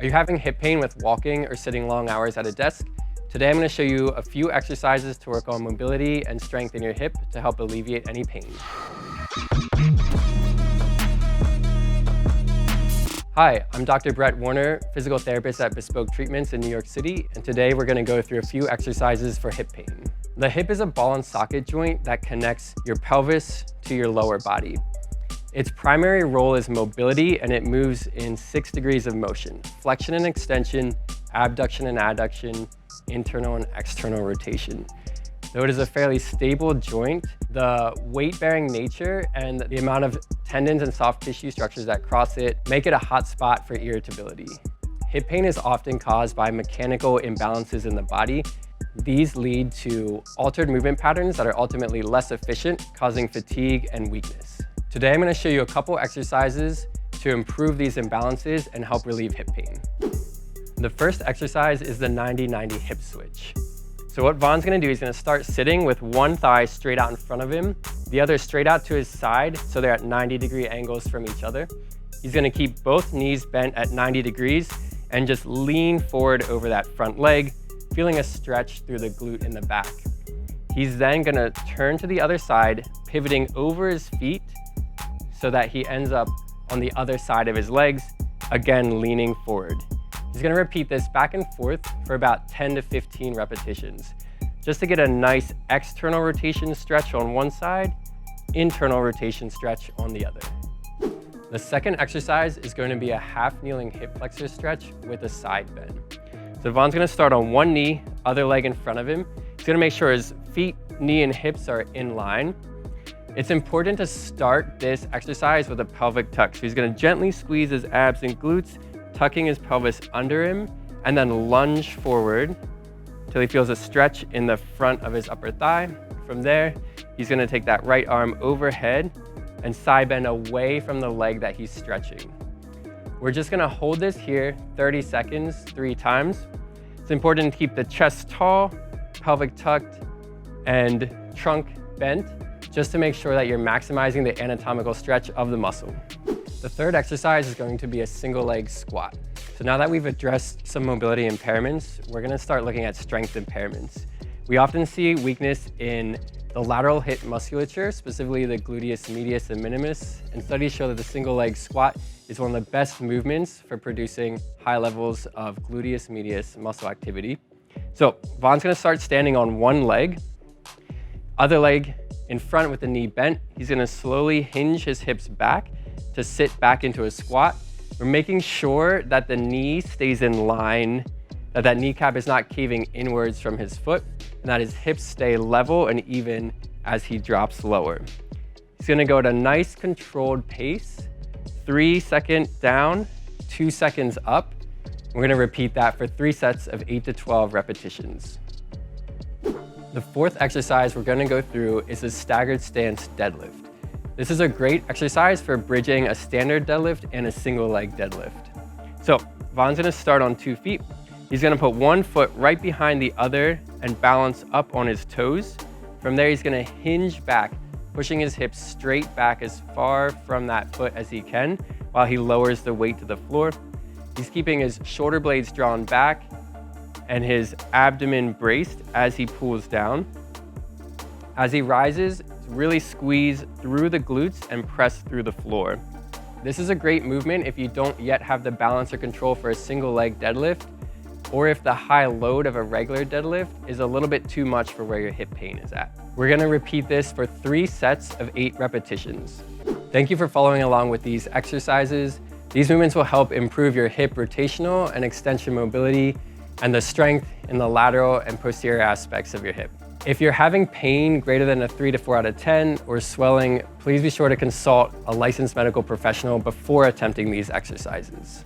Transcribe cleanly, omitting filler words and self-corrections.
Are you having hip pain with walking or sitting long hours at a desk? Today I'm going to show you a few exercises to work on mobility and strength in your hip to help alleviate any pain. Hi, I'm Dr. Brett Warner, physical therapist at Bespoke Treatments in New York City, and today we're going to go through a few exercises for hip pain. The hip is a ball and socket joint that connects your pelvis to your lower body. Its primary role is mobility, and it moves in 6 degrees of motion: flexion and extension, abduction and adduction, internal and external rotation. Though it is a fairly stable joint, the weight-bearing nature and the amount of tendons and soft tissue structures that cross it make it a hot spot for irritability. Hip pain is often caused by mechanical imbalances in the body. These lead to altered movement patterns that are ultimately less efficient, causing fatigue and weakness. Today, I'm going to show you a couple exercises to improve these imbalances and help relieve hip pain. The first exercise is the 90-90 hip switch. So what Vaughn's going to do, he's going to start sitting with one thigh straight out in front of him, the other straight out to his side, so they're at 90-degree angles from each other. He's going to keep both knees bent at 90 degrees and just lean forward over that front leg, feeling a stretch through the glute in the back. He's then going to turn to the other side, pivoting over his feet so that he ends up on the other side of his legs, again leaning forward. He's going to repeat this back and forth for about 10 to 15 repetitions, just to get a nice external rotation stretch on one side, internal rotation stretch on the other. The second exercise is going to be a half kneeling hip flexor stretch with a side bend. So Vaughn's going to start on one knee, other leg in front of him. He's going to make sure his feet, knee, and hips are in line. It's important to start this exercise with a pelvic tuck. So he's going to gently squeeze his abs and glutes, tucking his pelvis under him, and then lunge forward till he feels a stretch in the front of his upper thigh. From there, he's going to take that right arm overhead and side bend away from the leg that he's stretching. We're just going to hold this here 30 seconds, 3 times. It's important to keep the chest tall, pelvic tucked, and trunk bent, just to make sure that you're maximizing the anatomical stretch of the muscle. The third exercise is going to be a single leg squat. So now that we've addressed some mobility impairments, we're going to start looking at strength impairments. We often see weakness in the lateral hip musculature, specifically the gluteus medius and minimus, and studies show that the single leg squat is one of the best movements for producing high levels of gluteus medius muscle activity. So Vaughn's going to start standing on one leg, other leg in front with the knee bent. He's going to slowly hinge his hips back to sit back into a squat. We're making sure that the knee stays in line, that kneecap is not caving inwards from his foot, and that his hips stay level and even as he drops lower. He's going to go at a nice controlled pace, 3 seconds down, 2 seconds up. We're going to repeat that for 3 sets of 8 to 12 repetitions. The fourth exercise we're going to go through is a staggered stance deadlift. This is a great exercise for bridging a standard deadlift and a single leg deadlift. So Vaughn's going to start on 2 feet. He's going to put one foot right behind the other and balance up on his toes. From there, he's going to hinge back, pushing his hips straight back as far from that foot as he can while he lowers the weight to the floor. He's keeping his shoulder blades drawn back and his abdomen braced as he pulls down. As he rises, really squeeze through the glutes and press through the floor. This is a great movement if you don't yet have the balance or control for a single leg deadlift, or if the high load of a regular deadlift is a little bit too much for where your hip pain is at. We're going to repeat this for 3 sets of 8 repetitions. Thank you for following along with these exercises. These movements will help improve your hip rotational and extension mobility and the strength in the lateral and posterior aspects of your hip. If you're having pain greater than a 3 to 4 out of 10 or swelling, please be sure to consult a licensed medical professional before attempting these exercises.